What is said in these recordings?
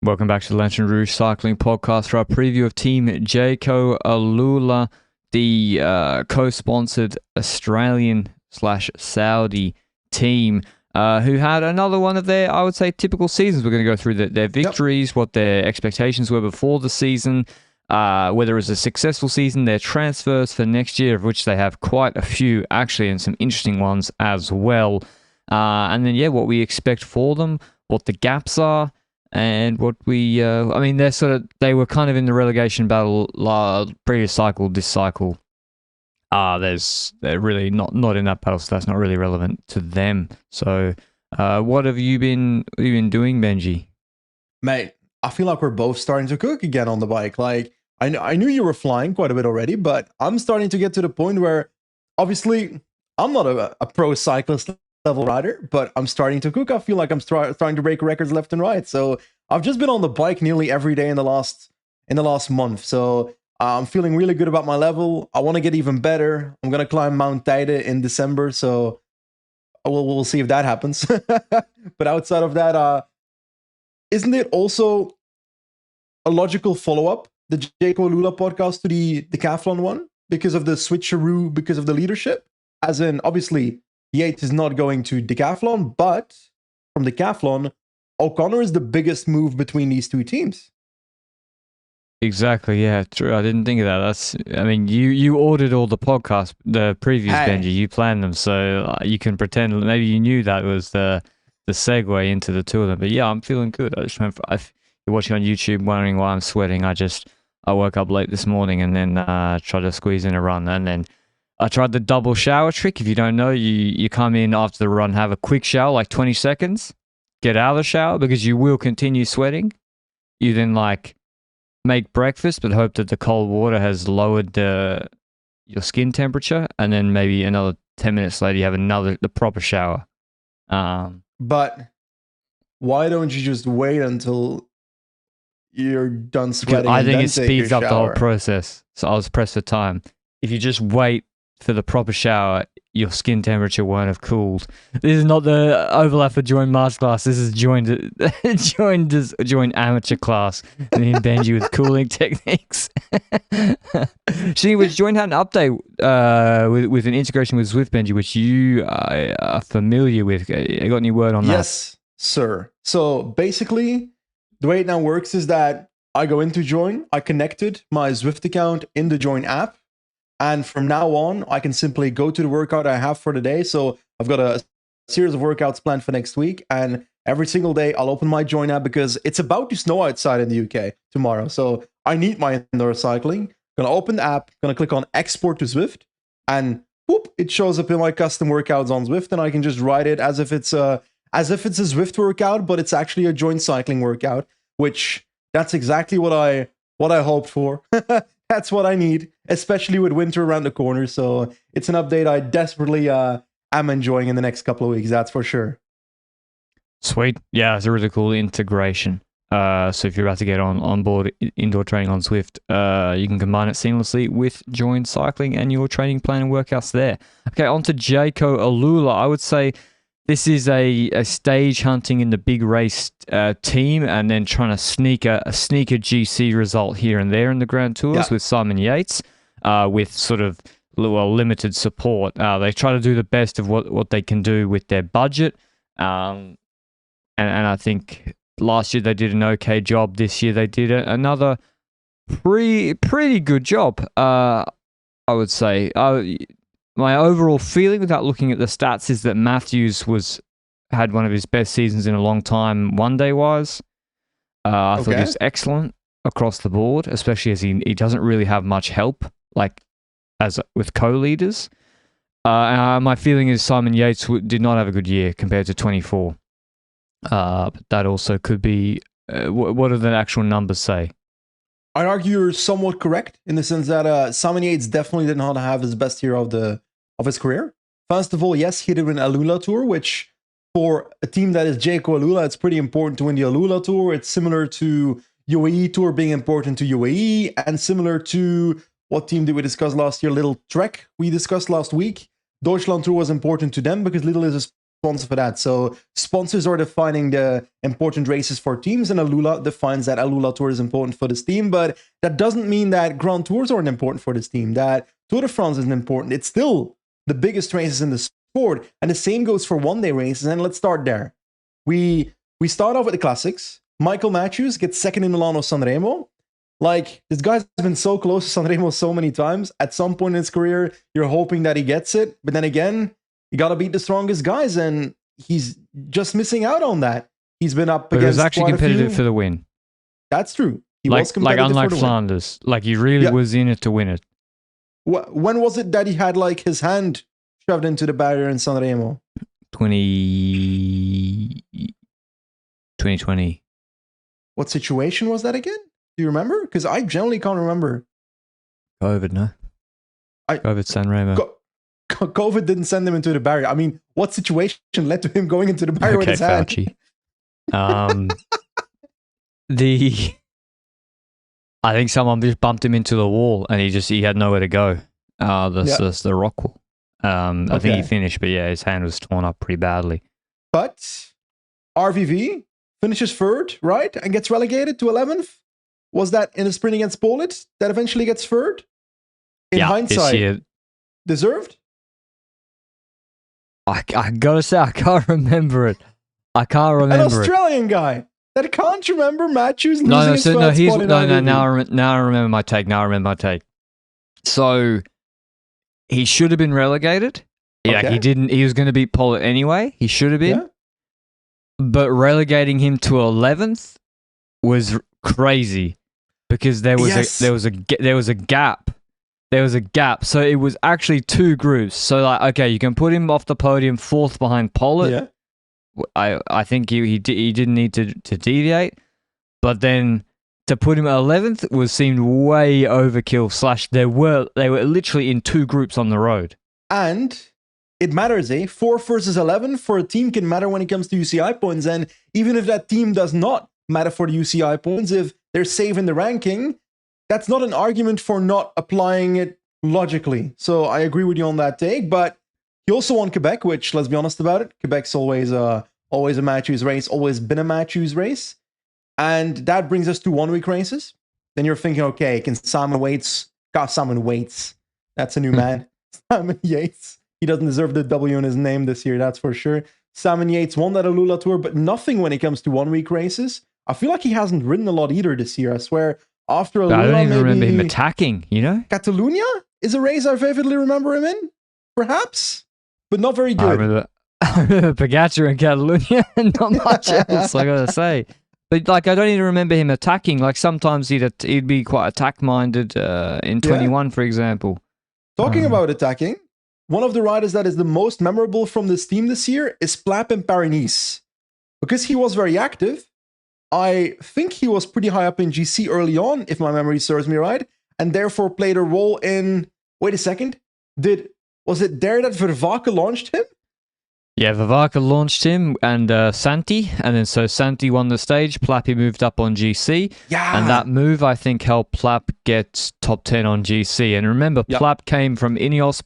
Welcome back to the Lanterne Rouge Cycling Podcast for our preview of Team Jayco AlUla, the co-sponsored Australian/Saudi team who had another one of their, I would say, typical seasons. We're going to go through their victories, what their expectations were before the season, whether it was a successful season, their transfers for next year, of which they have quite a few actually, and some interesting ones as well. And then, what we expect for them, what the gaps are, and what we, they were kind of in the relegation battle previous cycle, this cycle. They're really not in that battle, so that's not really relevant to them. So, what have you been doing, Benji? Mate, I feel like we're both starting to cook again on the bike. Like, I knew you were flying quite a bit already, but I'm starting to get to the point where, obviously, I'm not a pro cyclist level rider, but I'm starting to cook. I feel like I'm trying to break records left and right. So I've just been on the bike nearly every day in the last month. So I'm feeling really good about my level. I want to get even better. I'm gonna climb Mount Teide in December, so we'll see if that happens. But outside of that, isn't it also a logical follow-up, the Jayco AlUla podcast, to the decathlon one, because of the switcheroo, because of the leadership? As in, obviously, Yates is not going to decathlon, but from decathlon, O'Connor is the biggest move between these two teams. Exactly, yeah, true. I didn't think of that. You ordered all the podcasts, the previews, Benji. You planned them, so you can pretend maybe you knew that was the segue into the two of them. But yeah, I'm feeling good. I just remember, if you're watching on YouTube wondering why I'm sweating, I woke up late this morning and then tried to squeeze in a run, and then I tried the double shower trick. If you don't know, you come in after the run, have a quick shower, like 20 seconds, get out of the shower because you will continue sweating. You then make breakfast, but hope that the cold water has lowered your skin temperature, and then maybe another 10 minutes later you have the proper shower. But why don't you just wait until you're done sweating? I think it speeds up the whole process. So I was pressed for time. If you just wait for the proper shower, your skin temperature won't have cooled. This is not the overlap for joint masterclass. This is joined amateur class. Me and Benji with cooling techniques. Which joint had an update with an integration with Zwift, Benji, which you are familiar with. You got any word on that? Yes, sir. So basically, the way it now works is that I go into Join, I connected my Zwift account in the Join app, and from now on, I can simply go to the workout I have for the day. So I've got a series of workouts planned for next week. And every single day, I'll open my Join app because it's about to snow outside in the UK tomorrow. So I need my indoor cycling. Gonna open the app, gonna click on Export to Zwift. And whoop, it shows up in my custom workouts on Zwift. And I can just write it as if it's a Zwift workout, but it's actually a joint cycling workout, which that's exactly what I hoped for. That's what I need, especially with winter around the corner. So it's an update I desperately am enjoying in the next couple of weeks, that's for sure. Sweet. Yeah, it's a really cool integration. So if you're about to get on board indoor training on Zwift, you can combine it seamlessly with joint cycling and your training plan and workouts there. Okay, on to Jayco AlUla. I would say this is a stage hunting in the big race team, and then trying to sneak a GC result here and there in the Grand Tours with Simon Yates, with sort of limited support. They try to do the best of what they can do with their budget, and I think last year they did an okay job. This year they did another pretty good job. I would say. My overall feeling, without looking at the stats, is that Matthews had one of his best seasons in a long time, one-day wise. I thought he was excellent across the board, especially as he doesn't really have much help, as with co-leaders. My feeling is Simon Yates did not have a good year compared to 24. But that also could be. What do the actual numbers say? I'd argue you're somewhat correct in the sense that Simon Yates definitely did not have his best year of his career. First of all, yes, he did win AlUla Tour, which for a team that is Jayco AlUla, it's pretty important to win the AlUla Tour. It's similar to UAE Tour being important to UAE, and similar to what team did we discuss last year? Little Trek we discussed last week. Deutschland Tour was important to them because Little is a sponsor for that. So sponsors are defining the important races for teams, and AlUla defines that AlUla Tour is important for this team. But that doesn't mean that Grand Tours aren't important for this team, that Tour de France isn't important. It's still the biggest races in the sport. And the same goes for one-day races. And let's start there. We start off with the classics. Michael Matthews gets second in Milano Sanremo. Like, this guy's been so close to Sanremo so many times. At some point in his career, you're hoping that he gets it. But then again, you got to beat the strongest guys, and he's just missing out on that. He's been up against. But it was actually competitive for the win. That's true. He was competitive unlike for the Flanders. Like, he really was in it to win it. When was it that he had like his hand shoved into the barrier in Sanremo? 2020. What situation was that again? Do you remember? Because I generally can't remember. COVID, no. COVID Sanremo. COVID didn't send him into the barrier. I mean, what situation led to him going into the barrier with his hand? I think someone just bumped him into the wall, and he had nowhere to go. The rock wall. I think he finished, but yeah, his hand was torn up pretty badly. But RVV finishes third, right, and gets relegated to 11th. Was that in a sprint against Polit that eventually gets third? In hindsight, deserved? I gotta say, I can't remember it. An Australian guy that can't remember Matthews losing his spot in RVV. Now I remember my take. So he should have been relegated. Yeah, he didn't. He was going to beat Polit anyway. He should have been. Yeah. But relegating him to 11th was crazy because there was a gap. There was a gap. So it was actually two groups. So like, okay, you can put him off the podium fourth behind Polit. Yeah. I think he didn't need to deviate, but then to put him at 11th seemed way overkill. / they were literally in two groups on the road. And it matters, 4 versus 11 for a team can matter when it comes to UCI points. And even if that team does not matter for the UCI points, if they're safe in the ranking, that's not an argument for not applying it logically. So I agree with you on that take, but he also won Quebec, which, let's be honest about it, Quebec's always a Matthews race, always been a Matthews race. And that brings us to 1 week races. Then you're thinking, okay, can Simon Waits, that's a new man. Simon Yates, he doesn't deserve the W in his name this year, that's for sure. Simon Yates won that AlUla Tour, but nothing when it comes to 1 week races. I feel like he hasn't ridden a lot either this year. I swear, after AlUla, I don't even remember him attacking, Catalunya is a race I vividly remember him in, perhaps, but not very good. I remember Pogacar in Catalunya, not much else, I gotta say. But like, I don't even remember him attacking. Like, sometimes he'd be quite attack-minded in 21, for example. Talking about attacking, one of the riders that is the most memorable from this team this year is Flamme in Paris-Nice. Because he was very active, I think he was pretty high up in GC early on, if my memory serves me right, and therefore played a role in... Wait a second. Was it there that Vervaeke launched him? Yeah, Vervaeke launched him and Santi, and then so Santi won the stage. Plappy moved up on GC, and that move I think helped Plapp get top 10 on GC. And remember, Plapp came from Ineos,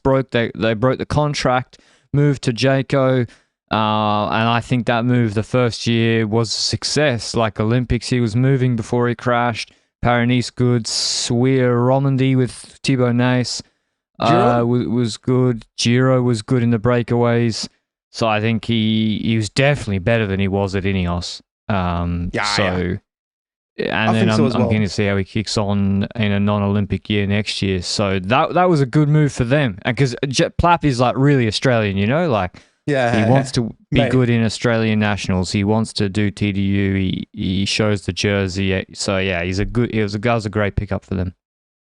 they broke the contract, moved to Jayco, and I think that move the first year was a success. Like Olympics, he was moving before he crashed. Paris-Nice good, Sweer Romandy with Thibaut Naes was good. Giro was good in the breakaways. So I think he was definitely better than he was at Ineos. And then I'm going to see how he kicks on in a non-Olympic year next year. So that was a good move for them. And because Plapp is like really Australian, Like he wants to be good in Australian nationals. He wants to do TDU. He shows the jersey. So yeah, that was a great pickup for them.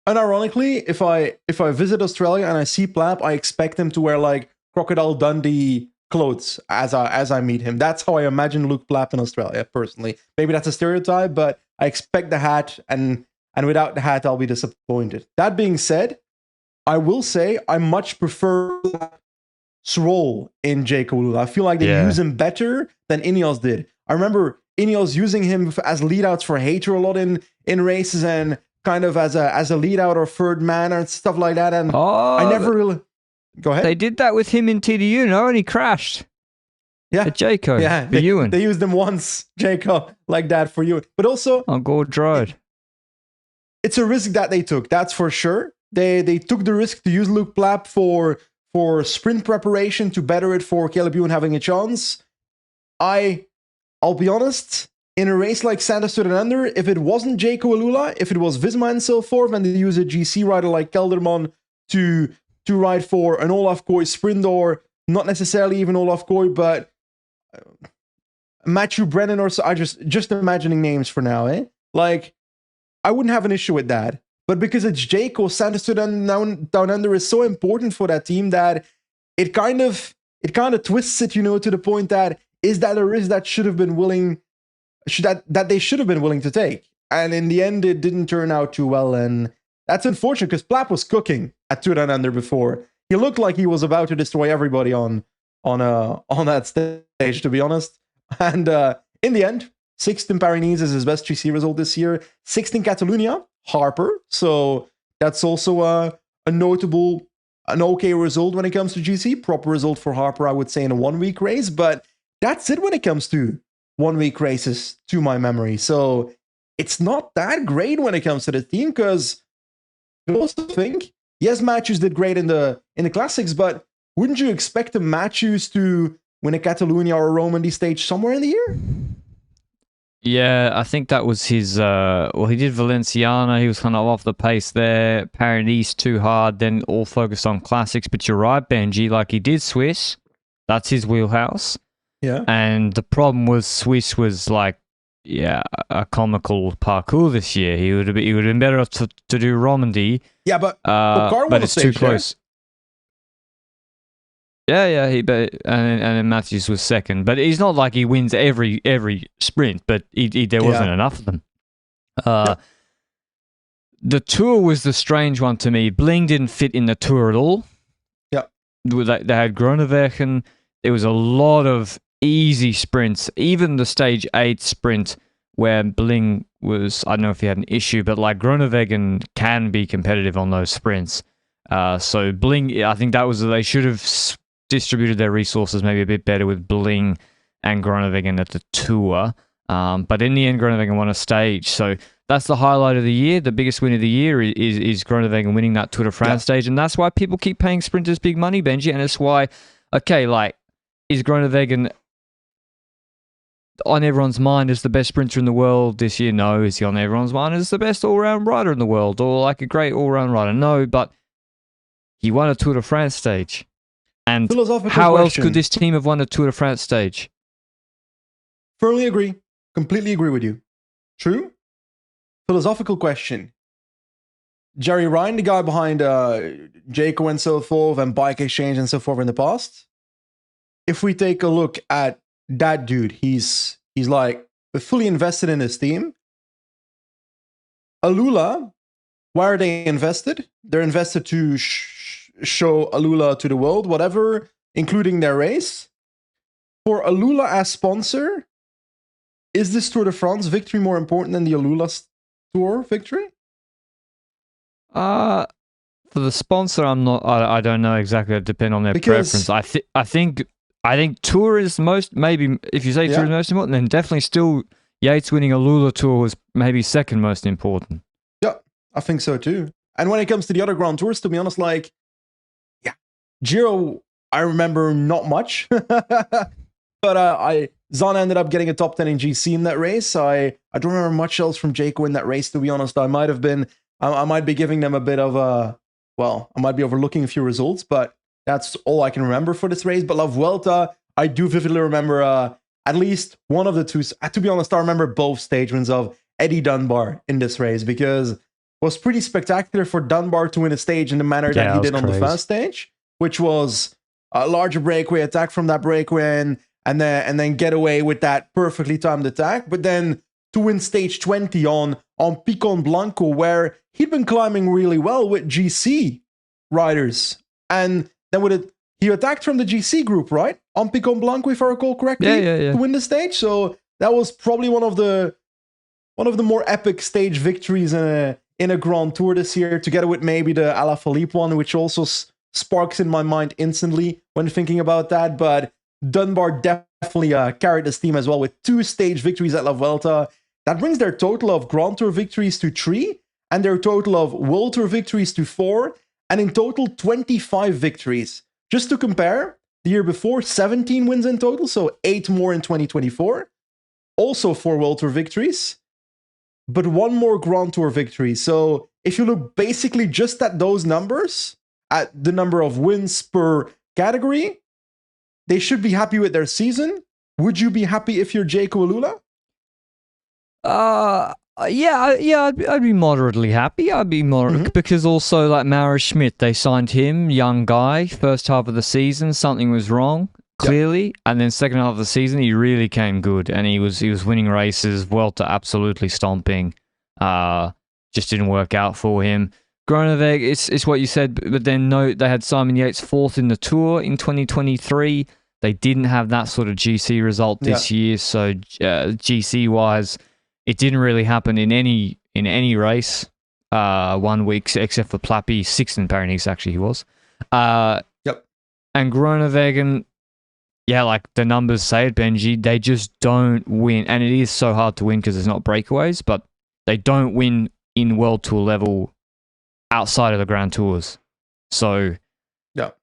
And ironically, if I visit Australia and I see Plapp, I expect him to wear like Crocodile Dundee clothes as I meet him. That's how I imagine Luke Plapp in Australia, personally. Maybe that's a stereotype, but I expect the hat, and without the hat, I'll be disappointed. That being said, I will say I much prefer Plapp's role in Jayco AlUla. I feel like they use him better than Ineos did. I remember Ineos using him as leadouts for Hater a lot in races, and kind of as a lead out or third man and stuff like that. And I never really... Go ahead. They did that with him in TDU, and he crashed. Yeah. At Jayco. Yeah. For Ewan. They used them once, Jayco, like that for you. But also, On Gorge Road. it's a risk that they took, that's for sure. They took the risk to use Luke Plapp for sprint preparation to better it for Caleb Ewan having a chance. I'll be honest, in a race like Santa Stood Under, if it wasn't Jayco AlUla, if it was Visma and so forth, and they use a GC rider like Kelderman to ride for an Olaf Koy sprint, or not necessarily even Olaf Koy, but Matthew Brennan or so, I just imagining names for now, eh? Like, I wouldn't have an issue with that. But because it's Jayco, Santa Stood Down Under is so important for that team that it kind of twists it, to the point that, is that a risk that should have been willing, that they should have been willing to take? And in the end, it didn't turn out too well, and that's unfortunate because Plapp was cooking at Two Down Under before. He looked like he was about to destroy everybody on that stage, to be honest. And in the end, 6th in Paris is his best GC result this year. 6th in Catalonia, Harper. So that's also a notable, an okay result when it comes to GC. Proper result for Harper, I would say, in a 1 week race. But that's it when it comes to 1 week races, to my memory. So it's not that great when it comes to the team, because I also think, yes, Matthews did great in the classics, but wouldn't you expect the Matthews to win a Catalonia or a Romandy stage somewhere in the year? Yeah, I think that was his, he did Valenciana, he was kind of off the pace there, Paris too hard, then all focused on classics, but you're right, Benji, like he did Swiss, that's his wheelhouse. Yeah. And the problem was Swiss was like, a comical parcours this year. He would have been better off to do Romandy. Yeah, but it's too close. Yeah, and Matthews was second, but he's not like he wins every sprint, but there wasn't enough of them. The Tour was the strange one to me. Bling didn't fit in the Tour at all. Yeah, they had Groenewegen. There was a lot of easy sprints, even the stage 8 sprint where Bling was, I don't know if he had an issue, but like Groenewegen can be competitive on those sprints. So Bling, I think that was, they should have distributed their resources maybe a bit better with Bling and Groenewegen at the Tour. But in the end, Groenewegen won a stage. So that's the highlight of the year. The biggest win of the year is Groenewegen winning that Tour de France stage. And that's why people keep paying sprinters big money, Benji. And it's why, okay, like, is Groenewegen on everyone's mind as the best sprinter in the world this year? No. Is he on everyone's mind as the best all-round rider in the world, or like a great all-round rider? No, but he won a Tour de France stage. And how else could this team have won a Tour de France stage? Firmly agree. Completely agree with you. True. Philosophical question. Jerry Ryan, the guy behind Jayco and so forth, and Bike Exchange and so forth in the past, if we take a look at that dude, he's like fully invested in his team. AlUla, why are they invested? They're invested to show AlUla to the world, whatever, including their race. For AlUla as sponsor, is this Tour de France victory more important than the AlUla Tour victory? For the sponsor, I don't know exactly. It depends on their preference. I think Tour is most, maybe if you say Tour is most important, then definitely still Yates winning AlUla Tour was maybe second most important. Yeah, I think so too. And when it comes to the other Grand Tours, to be honest, like, Giro, I remember not much. But Zana ended up getting a top 10 in GC in that race. I don't remember much else from Jayco in that race, to be honest. I might be giving them a bit of a, I might be overlooking a few results, but that's all I can remember for this race. But La Vuelta, I do vividly remember at least one of the two. To be honest, I remember both stage wins of Eddie Dunbar in this race, because it was pretty spectacular for Dunbar to win a stage in the manner that he did on the first stage, which was a larger breakaway attack from that breakaway and then get away with that perfectly timed attack. But then to win stage 20 on Picon Blanco, where he'd been climbing really well with GC riders. And then he attacked from the GC group, right? On Picon Blanco, if I recall correctly, to win the stage. So that was probably one of the more epic stage victories in a Grand Tour this year, together with maybe the Alaphilippe one, which also sparks in my mind instantly when thinking about that. But Dunbar definitely carried this team as well with 2 stage victories at La Vuelta. That brings their total of Grand Tour victories to 3, and their total of World Tour victories to 4, and in total 25 victories. Just to compare, the year before, 17 wins in total, so 8 more in 2024. Also 4 World Tour victories, but 1 more Grand Tour victory. So if you look basically just at those numbers, at the number of wins per category, they should be happy with their season. Would you be happy if you're Jayco AlUla? I'd be moderately happy. I'd be because also like Mara Schmidt, they signed him, young guy, first half of the season, something was wrong, clearly, and then second half of the season, he really came good, and he was winning races, Vuelta absolutely stomping. Just didn't work out for him. Groeneweg, it's what you said, but then no, they had Simon Yates 4th in the Tour in 2023. They didn't have that sort of GC result this year, so GC wise, it didn't really happen in any race. 1 week except for Plappy, 6th in Paris actually he was. And Groenewegen, like the numbers say it, Benji, they just don't win, and it is so hard to win because there's not breakaways, but they don't win in World Tour level outside of the Grand Tours. So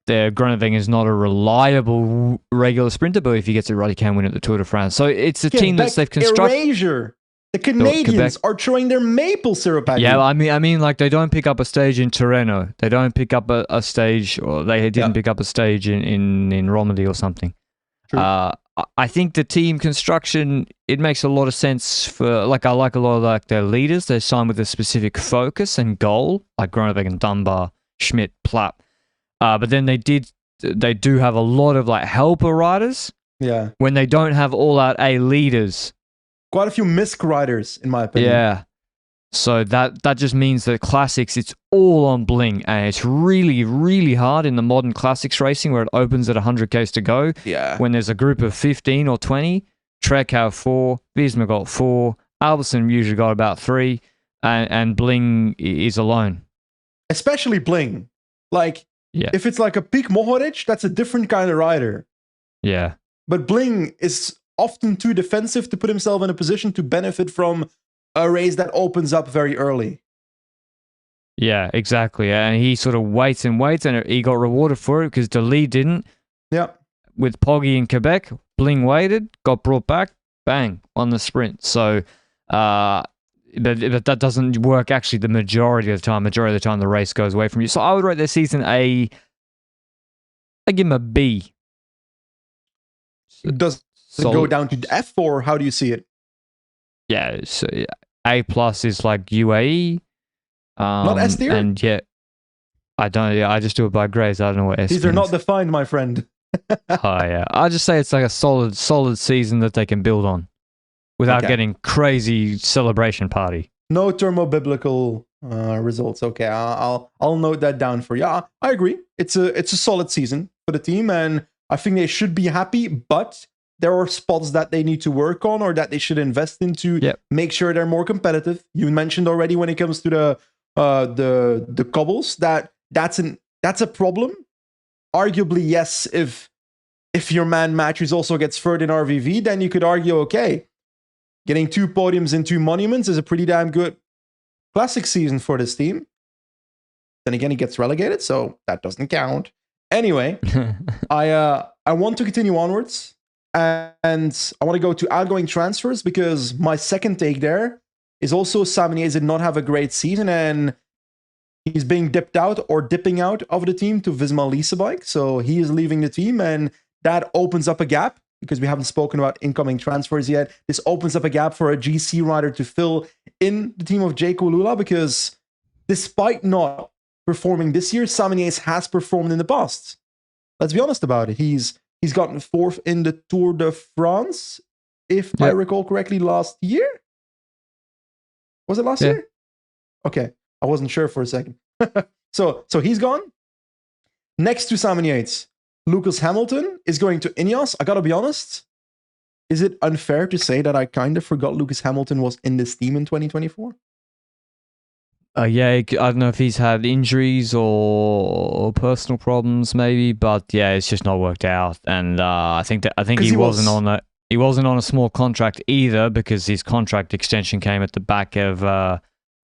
their Groenewegen is not a reliable regular sprinter, but if he gets it right, he can win at the Tour de France. So it's a team that they've constructed. The Canadians are throwing their maple syrup at you. Yeah, I mean, like they don't pick up a stage in Tirreno. They don't pick up a stage, or they didn't pick up a stage in Romandy or something. I think the team construction, it makes a lot of sense for, like, I like a lot of like their leaders. They sign with a specific focus and goal, like Groenewegen, Dunbar, Schmidt, Plapp. But then they do have a lot of like helper riders. Yeah. When they don't have all out A leaders. Quite a few misc riders, in my opinion. Yeah. So that just means that classics, it's all on bling, and it's really, really hard in the modern classics racing where it opens at 100 k's to go. Yeah. When there's a group of 15 or 20, Trek have 4, Visma got 4, Alberson usually got about 3, and Bling is alone. Especially Bling. Like, if it's like a Peak Mohoric, that's a different kind of rider. Yeah. But Bling is often too defensive to put himself in a position to benefit from a race that opens up very early. Yeah, exactly. And he sort of waits, and he got rewarded for it because the lead didn't. Yeah. With Poggy in Quebec, Bling waited, got brought back, bang, on the sprint. So, but that doesn't work actually the majority of the time. Majority of the time, the race goes away from you. So I would rate their season I give him a B. Does it go down to F, or how do you see it? Yeah, so A+ is like UAE. Not S tier? And I don't. Yeah, I just do it by grades. I don't know what S. These are not defined, my friend. I just say it's like a solid season that they can build on, without getting crazy celebration party. No thermobiblical results. Okay, I'll note that down for you. I agree. It's a solid season for the team, and I think they should be happy. But there are spots that they need to work on, or that they should invest into. Make sure they're more competitive. You mentioned already when it comes to the cobbles that's a problem. Arguably, yes, if your man Matthews also gets third in RVV, then you could argue, okay, getting 2 podiums and 2 monuments is a pretty damn good classic season for this team. Then again, he gets relegated, so that doesn't count. Anyway, I want to continue onwards, and I want to go to outgoing transfers, because my second take there is also Simon Yates did not have a great season, and he's being dipping out of the team to Visma Lease Bike. So he is leaving the team, and that opens up a gap, because we haven't spoken about incoming transfers yet. This opens up a gap for a GC rider to fill in the team of Jayco AlUla, because despite not performing this year, Simon Yates has performed in the past. Let's be honest about it. He's gotten 4th in the Tour de France, if I recall correctly, last year. Was it last year? Okay. I wasn't sure for a second. So he's gone. Next to Simon Yates, Lucas Hamilton is going to Ineos. I gotta be honest. Is it unfair to say that I kind of forgot Lucas Hamilton was in this team in 2024? Yeah, I don't know if he's had injuries or personal problems, maybe, but yeah, it's just not worked out. And I think Because he wasn't on a small contract either, because his contract extension came at the back of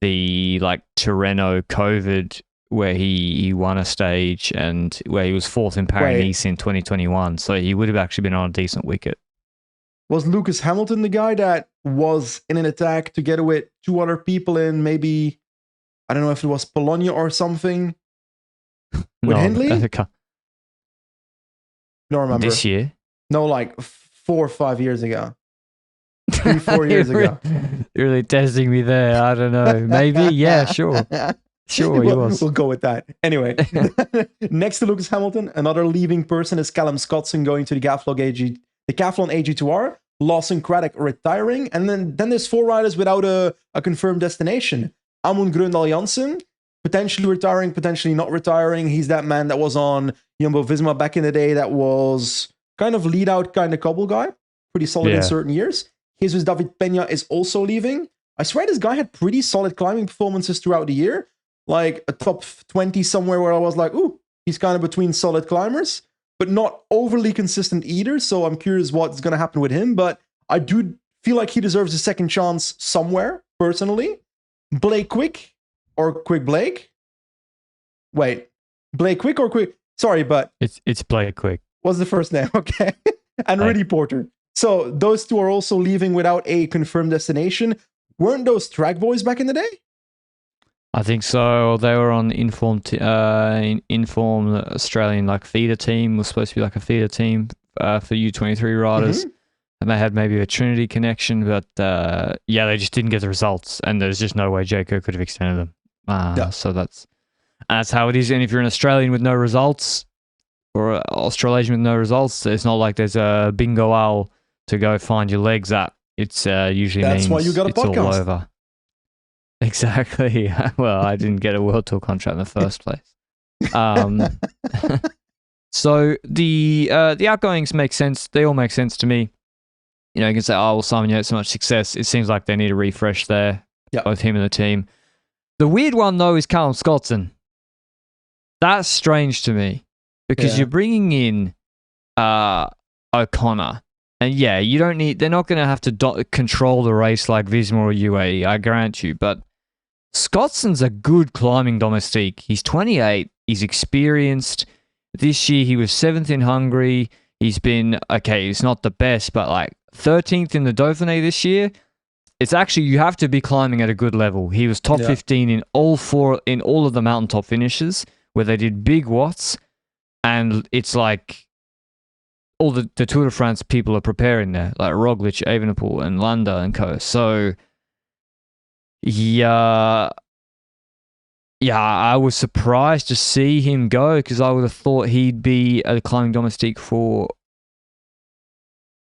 the Tirreno COVID, where he won a stage and where he was fourth in Paris-Nice in 2021. So he would have actually been on a decent wicket. Was Lewis Hamilton the guy that was in an attack together with two other people in maybe, I don't know if it was Bologna or something? With Hindley? I can't remember. This year? No, like 4 or 5 years ago. 3, 4 years ago. You're really testing me there. I don't know. Maybe? Yeah, sure. Sure, he was. We'll go with that. Anyway, next to Lewis Hamilton, another leaving person is Callum Scottson going to the Decathlon AG2R. Lawson Craddock retiring. And then there's 4 riders without a confirmed destination. Amund Grøndal Jansen, potentially retiring, potentially not retiring. He's that man that was on Jumbo-Visma back in the day that was kind of lead-out kind of couple guy. Pretty solid in certain years. Jesus David Peña is also leaving. I swear this guy had pretty solid climbing performances throughout the year. Like a top 20 somewhere where I was like, ooh, he's kind of between solid climbers, but not overly consistent either. So I'm curious what's going to happen with him. But I do feel like he deserves a second chance somewhere, personally. Blake Quick or Quick Blake? Wait, Blake Quick or Quick? Sorry, but... It's Blake Quick. What's the first name? Okay. And Rudy Porter. So those two are also leaving without a confirmed destination. Weren't those track boys back in the day? I think so. They were on informed Australian feeder team. Was supposed to be like a feeder team for U23 riders, and they had maybe a Trinity connection, but they just didn't get the results, and there's just no way Jayco could have extended them. So that's how it is. And if you're an Australian with no results, or Australasian with no results, it's not like there's a bingo owl to go find your legs at. It's usually that's means why you got a it's podcast. all over. Exactly. Well, I didn't get a World Tour contract in the first place. So the outgoings make sense. They all make sense to me. You know, you can say, oh, well, Simon, you had so much success. It seems like they need a refresh there, both him and the team. The weird one, though, is Callum Scottson. That's strange to me because you're bringing in O'Connor. And you don't need, they're not going to have to control the race like Visma or UAE, I grant you. But Scottson's a good climbing domestique. He's 28. He's experienced. This year, he was 7th in Hungary. He's been, he's not the best, but 13th in the Dauphiné this year. It's actually, you have to be climbing at a good level. He was top 15 in all of the mountaintop finishes where they did big watts. And it's all the Tour de France people are preparing there, like Roglic, Evenepoel, and Landa and co. So, I was surprised to see him go because I would have thought he'd be a climbing domestique for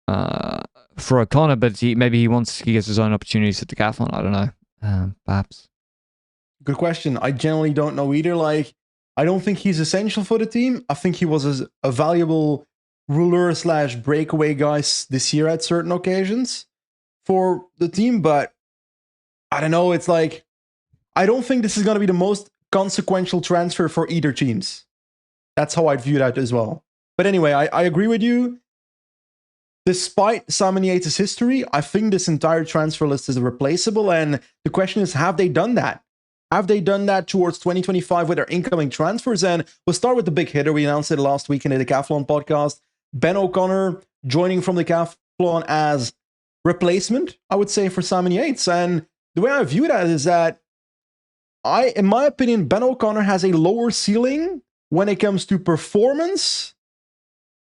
O'Connor, but maybe he gets his own opportunities at the Decathlon. I don't know, perhaps. Good question. I generally don't know either. I don't think he's essential for the team. I think he was a valuable ruler/breakaway guys this year at certain occasions for the team, but I don't know. It's I don't think this is going to be the most consequential transfer for either teams. That's how I'd view that as well. But anyway, I agree with you. Despite Simon Yates' history, I think this entire transfer list is replaceable, and the question is, have they done that? Have they done that towards 2025 with their incoming transfers? And we'll start with the big hitter. We announced it last week in the Decathlon podcast. Ben O'Connor joining from the Decathlon as replacement, I would say, for Simon Yates. And the way I view that is that in my opinion, Ben O'Connor has a lower ceiling when it comes to performance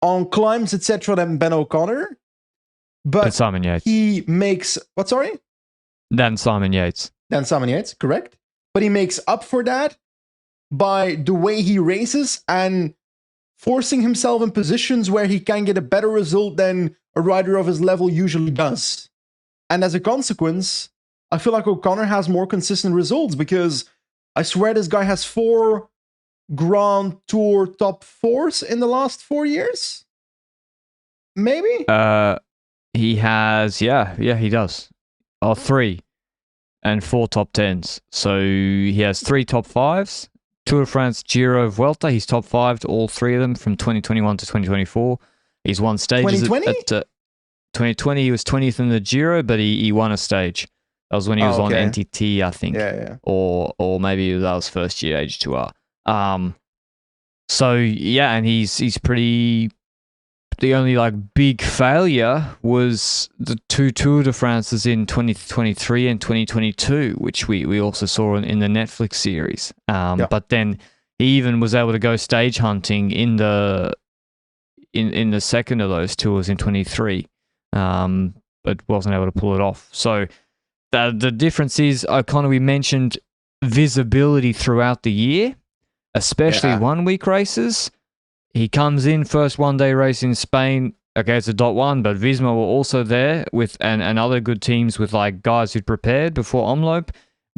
on climbs, etc. than Ben O'Connor. But Simon Yates. He makes, what, sorry? Than Simon Yates. Than Simon Yates, correct. But he makes up for that by the way he races and forcing himself in positions where he can get a better result than a rider of his level usually does. And as a consequence, I feel like O'Connor has more consistent results because I swear this guy has 4 Grand Tour top 4s in the last 4 years. Maybe? He has, he does. Oh, 3. and 4 top 10s. So he has 3 top 5s. Tour de France, Giro, Vuelta. He's top 5 to all 3 of them from 2021 to 2024. He's won stages 2020? at 2020. He was 20th in the Giro, but he won a stage. That was when he was on NTT, I think. Yeah. Or maybe that was first year H2R. So yeah, and he's pretty. The only like big failure was the 2 Tour de France's in 2023 and 2022, which we also saw in the Netflix series. But then he even was able to go stage hunting in the second of those tours in 23, but wasn't able to pull it off. So the difference is, O'Connor, we mentioned visibility throughout the year, especially 1 week races. He comes in first one-day race in Spain. Okay, it's a .1, but Visma were also there with and other good teams with like guys who'd prepared before Omloop.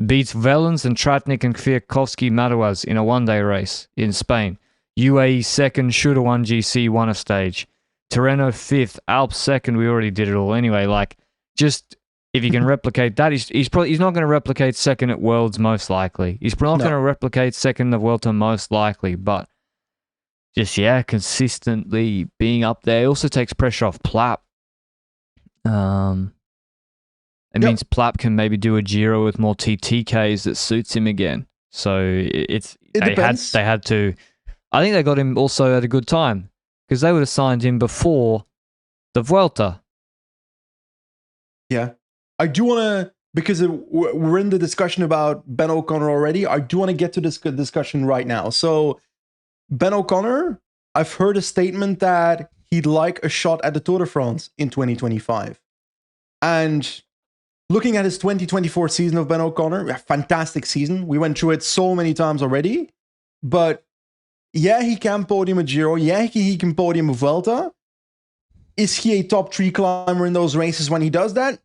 Beats Velens and Tratnik and Kwiatkowski Madouas in a one-day race in Spain. UAE second, should have won GC, won a stage. Tirreno fifth, Alps second. We already did it all anyway. Like, just if you can replicate that, he's not going to replicate second at Worlds most likely. He's not going to replicate second at Vuelta most likely, but just, consistently being up there. It also takes pressure off Plapp. It means Plapp can maybe do a Giro with more TTKs that suits him again. So it depends. They had to. I think they got him also at a good time because they would have signed him before the Vuelta. Yeah. I do want to, because we're in the discussion about Ben O'Connor already, I do want to get to this discussion right now. So Ben O'Connor, I've heard a statement that he'd like a shot at the Tour de France in 2025. And looking at his 2024 season of Ben O'Connor, a fantastic season. We went through it so many times already. But yeah, he can podium a Giro. Yeah, he can podium a Vuelta. Is he a top 3 climber in those races when he does that?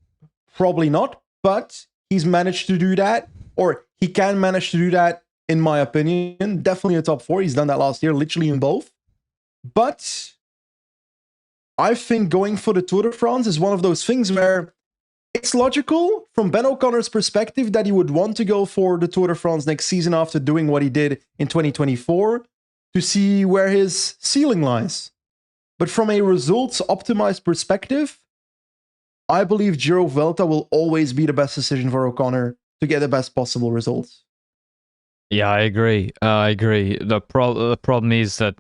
Probably not. But he's managed to do that, or he can manage to do that, in my opinion. Definitely a top 4. He's done that last year, literally in both. But I think going for the Tour de France is one of those things where it's logical from Ben O'Connor's perspective that he would want to go for the Tour de France next season after doing what he did in 2024 to see where his ceiling lies. But from a results-optimized perspective, I believe Giro Vuelta will always be the best decision for O'Connor to get the best possible results. Yeah, I agree. The problem is that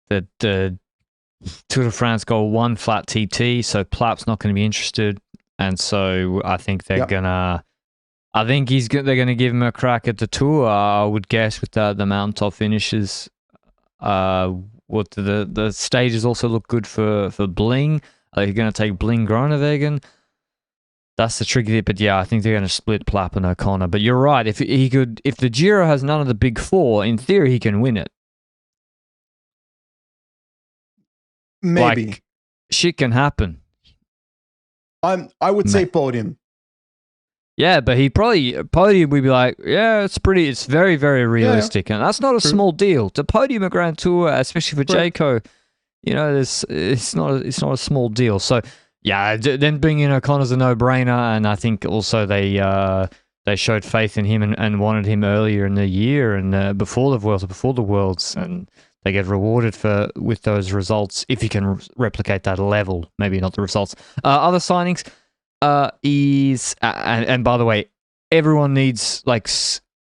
the Tour de France go one flat TT, so Plapp's not going to be interested, and so I think they're gonna. I think they're gonna give him a crack at the Tour. I would guess with the mountaintop finishes. What the stages also look good for Bling. Are they going to take Bling Groenewegen? That's the tricky bit, but yeah, I think they're going to split Plapp and O'Connor. But you're right. If the Giro has none of the big 4, in theory he can win it. Maybe. Like, shit can happen. I would say podium. Yeah, but podium would be like, it's very, very realistic. And that's not a small deal. To podium a Grand Tour, especially for Jayco, it's not a small deal. So yeah, then bringing in O'Connor's a no-brainer, and I think also they showed faith in him and wanted him earlier in the year and before the Vuelta, before the Worlds, and they get rewarded with those results if you can replicate that level. Maybe not the results. Other signings is and by the way, everyone needs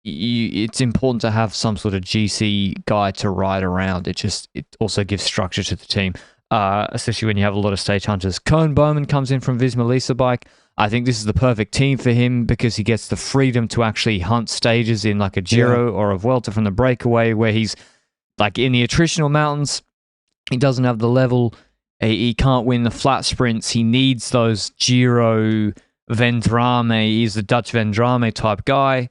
it's important to have some sort of GC guy to ride around. It also gives structure to the team. Especially when you have a lot of stage hunters. Koen Bowman comes in from Visma Lease Bike. I think this is the perfect team for him because he gets the freedom to actually hunt stages in like a Giro or a Vuelta from the breakaway, where he's like in the attritional mountains. He doesn't have the level. He can't win the flat sprints. He needs those Giro Vendrame. He's the Dutch Vendrame type guy.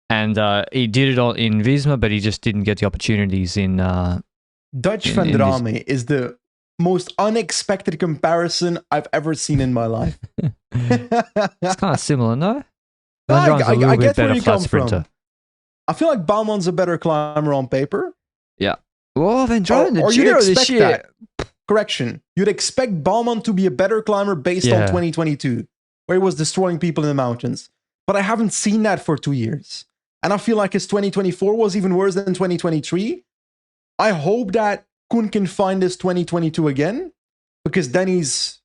And he did it all in Visma, but he just didn't get the opportunities in... Dutch Vendrame is the most unexpected comparison I've ever seen in my life. It's kind of similar, no? I get where you come from. I feel like Bauman's a better climber on paper. Yeah. Well, Vendrame, the Giro this year. Correction. You'd expect Bauman to be a better climber based on 2022, where he was destroying people in the mountains. but I haven't seen that for 2 years. And I feel like his 2024 was even worse than 2023. I hope that Koen can find his 2022 again, because then he's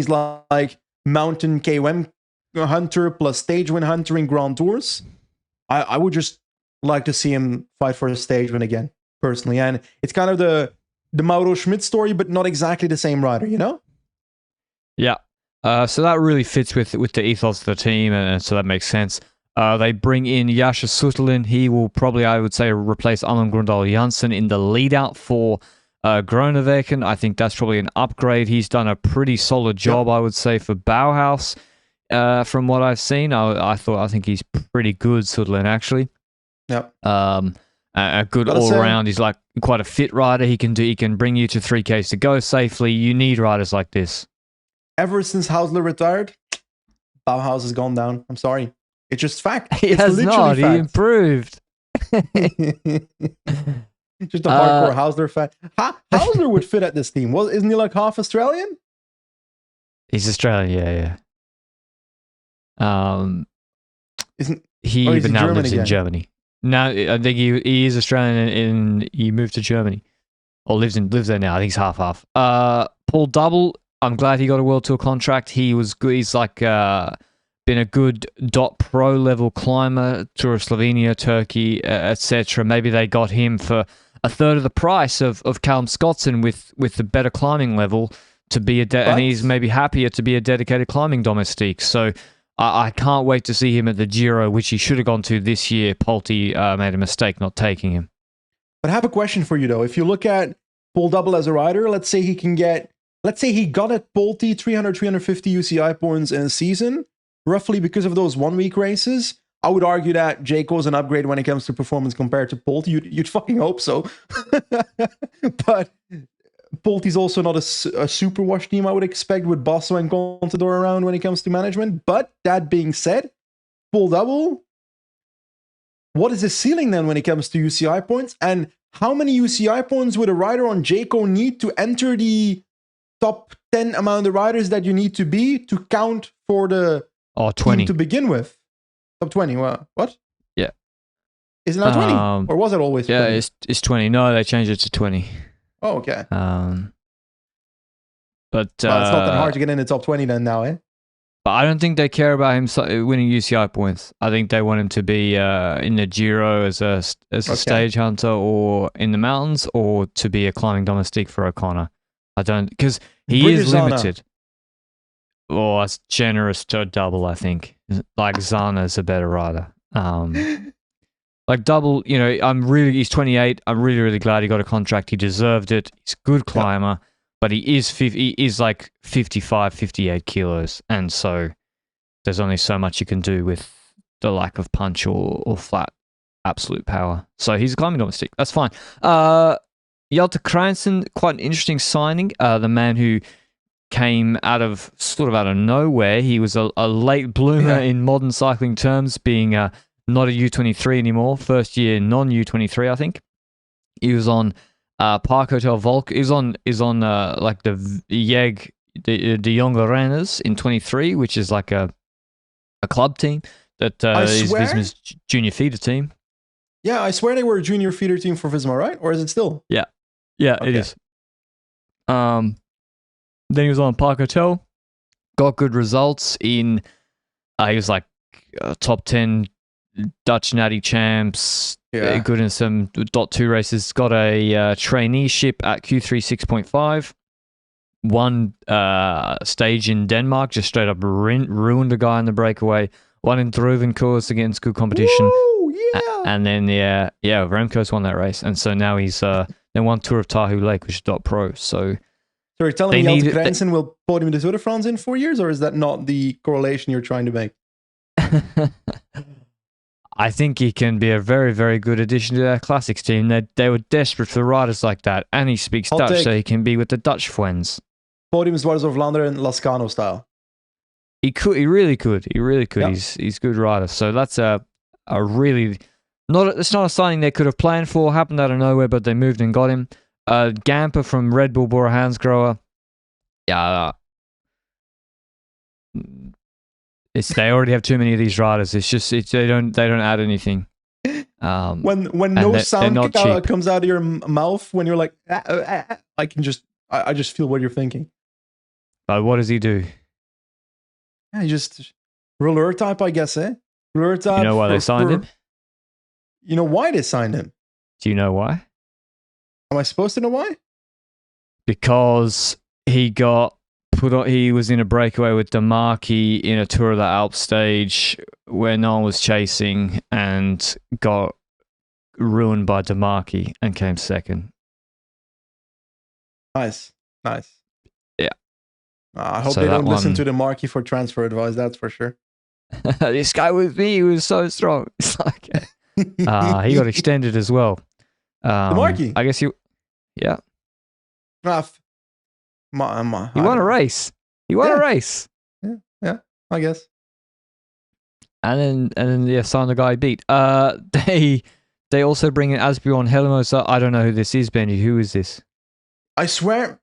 like mountain KOM hunter plus stage win hunter in Grand Tours. I would just like to see him fight for a stage win again, personally. And it's kind of the Mauro Schmidt story, but not exactly the same rider, you know? Yeah. So that really fits with the ethos of the team, and so that makes sense. They bring in Jascha Sütterlin. He will probably, I would say, replace Armin Grundal Janssen in the lead out for Groenewegen. I think that's probably an upgrade. He's done a pretty solid job, I would say, for Bauhaus. From what I've seen, I think he's pretty good, Sütterlin, actually. Yep. A good all around. He's like quite a fit rider. He can bring you to 3Ks to go safely. You need riders like this. Ever since Hausler retired, Bauhaus has gone down. I'm sorry. It's just fact. He has not. Fact. He improved. Just a hardcore Hausler fan. Hausler would fit at this team. Well, isn't he like half Australian? He's Australian, yeah. Isn't he even now lives in Germany? No, I think he is Australian and he moved to Germany. Or lives there now. I think he's half. Paul Double, I'm glad he got a World Tour contract. He was good. He's like been a good .pro level climber, Tour of Slovenia, Turkey, etc. Maybe they got him for a third of the price of Callum Scottson with the better climbing level to be and he's maybe happier to be a dedicated climbing domestique. So I can't wait to see him at the Giro, which he should have gone to this year. Pulte made a mistake not taking him. But I have a question for you though. If you look at Paul Double as a rider, let's say he got at Pulte 300, 350 UCI points in a season, roughly because of those 1 week races. I would argue that Jayco's an upgrade when it comes to performance compared to Pulte. You'd fucking hope so. But Pulte's also not a super wash team, I would expect, with Basso and Contador around when it comes to management. But that being said, Paul Double, what is his ceiling then when it comes to UCI points? And how many UCI points would a rider on Jayco need to enter the top 10 amount of riders that you need to be to count for the 20 team to begin with? Top 20, what? Yeah. Is it now 20? Or was it always 20? Yeah, it's 20. No, they changed it to 20. Oh, okay. But it's not that hard to get in the top 20 then now, eh? But I don't think they care about him winning UCI points. I think they want him to be in the Giro as a stage hunter, or in the mountains, or to be a climbing domestique for O'Connor. I don't, because he is limited. Or it's generous to Double, I think. Like Zana's a better rider. Like Double, he's 28. I'm really, really glad he got a contract. He deserved it. He's a good climber, but he is like 55, 58 kilos. And so there's only so much you can do with the lack of punch or flat absolute power. So he's a climbing domestique. That's fine. Hjalte Kransen, quite an interesting signing. The man who came out of nowhere. He was a late bloomer in modern cycling terms, being not a U23 anymore. First year non-U23, I think. He was on Park Hotel Volk. He's on like the YEG, the Younger Renners in 23, which is like a club team that is Visma's junior feeder team. Yeah, I swear they were a junior feeder team for Visma, right? Or is it still? Yeah, okay. It is. Then he was on Park Hotel, got good results in, he was like top 10 Dutch Natty champs, good in some .2 races, got a traineeship at Q3 6.5, won stage in Denmark, just straight up ruined a guy in the breakaway, won in Druvenkoers against good competition. Woo, yeah. And then, Remco's won that race. And so now he's then won Tour of Tahoe Lake, which is .pro, so... So you're telling me Hjalte Kransen will podium the Tour de France in 4 years, or is that not the correlation you're trying to make? I think he can be a very, very good addition to their classics team. They were desperate for riders like that, and he speaks Dutch, so he can be with the Dutch friends. Podium Zwaards of Vlaanderen Lascano style. He really could. Yep. He's a good rider. So that's a really it's not a signing they could have planned for. Happened out of nowhere, but they moved and got him. Gamper from Red Bull Bora Hansgrohe. Yeah. They already have too many of these riders. They don't add anything. When no they're sound not cheap. comes out of your mouth when you're like, I just feel what you're thinking. But what does he do? Yeah, he just roller type, I guess, eh? Roller type. You know why they signed him? You know why they signed him? Do you know why? Am I supposed to know why? Because he got put on. He was in a breakaway with Demarchi in a Tour of the Alps stage where no one was chasing, and got ruined by Demarchi and came second. Nice. Yeah. I hope they don't listen to Demarchi for transfer advice. That's for sure. This guy with me, he was so strong. It's like, he got extended as well. Demarchi? I guess yeah. He won a race. He won a race. Yeah, I guess. And then signed the guy he beat. They also bring in Asbjorn Hellemosa. I don't know who this is, Benji. Who is this? I swear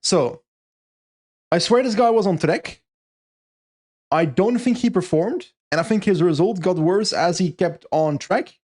this guy was on Trek. I don't think he performed, and I think his results got worse as he kept on track.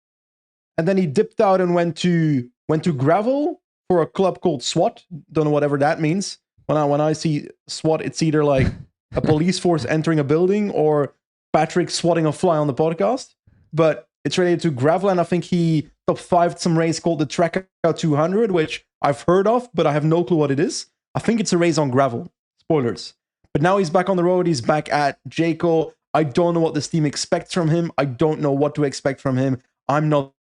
And then he dipped out and went to gravel for a club called SWAT. Don't know whatever that means. When I see SWAT, it's either like a police force entering a building or Patrick swatting a fly on the podcast. But it's related to gravel, and I think he top 5'd some race called the Track Out 200, which I've heard of, but I have no clue what it is. I think it's a race on gravel. Spoilers. But now he's back on the road. He's back at Jayco. I don't know what this team expects from him. I don't know what to expect from him. I'm not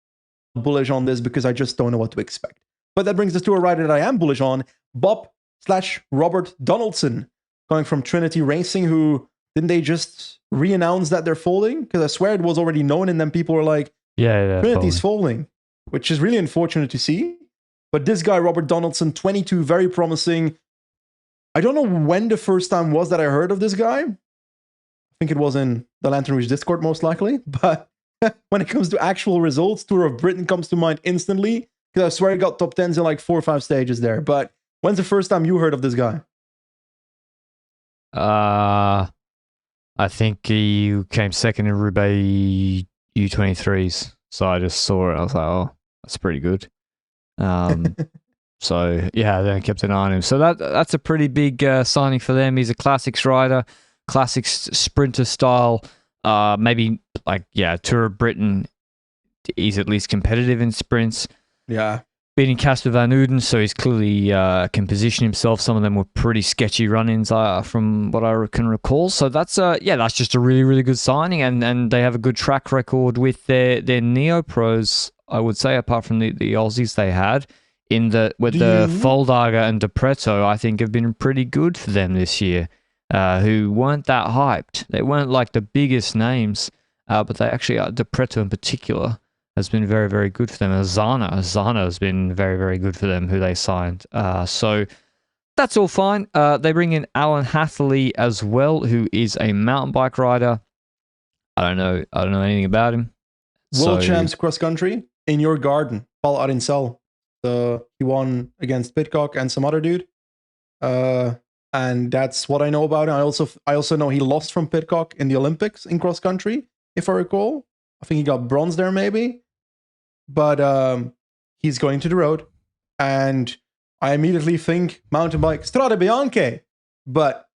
bullish on this because I just don't know what to expect. But that brings us to a rider that I am bullish on, Bob/Robert Donaldson, coming from Trinity Racing, who, didn't they just re-announce that they're folding? Because I swear it was already known, and then people were like, yeah, Trinity's folding, which is really unfortunate to see. But this guy, Robert Donaldson, 22, very promising. I don't know when the first time was that I heard of this guy. I think it was in the Lanterne Rouge Discord, most likely. But when it comes to actual results, Tour of Britain comes to mind instantly, because I swear he got top 10s in like 4 or 5 stages there. But when's the first time you heard of this guy? I think he came second in Roubaix U23s. So I just saw it. I was like, oh, that's pretty good. So yeah, then I kept an eye on him. So that's a pretty big signing for them. He's a classics rider, classics sprinter style. Maybe like, Tour of Britain. He's at least competitive in sprints. Yeah. Beating Casper Van Uden, so he's clearly can position himself. Some of them were pretty sketchy run-ins from what I can recall. So that's just a really, really good signing, and they have a good track record with their neo-pros, I would say, apart from the Aussies they had. The Foldager and De Pretto, I think, have been pretty good for them this year, who weren't that hyped. They weren't like the biggest names, but they actually are. De Pretto in particular has been very, very good for them. Zana has been very, very good for them, who they signed. So that's all fine. They bring in Alan Hatherley as well, who is a mountain bike rider. I don't know anything about him. World champs cross country in your garden, Paul Arincel. So he won against Pidcock and some other dude. And that's what I know about him. I also know he lost from Pidcock in the Olympics in cross country, if I recall. I think he got bronze there, maybe. But he's going to the road, and I immediately think mountain bike Strade Bianche. But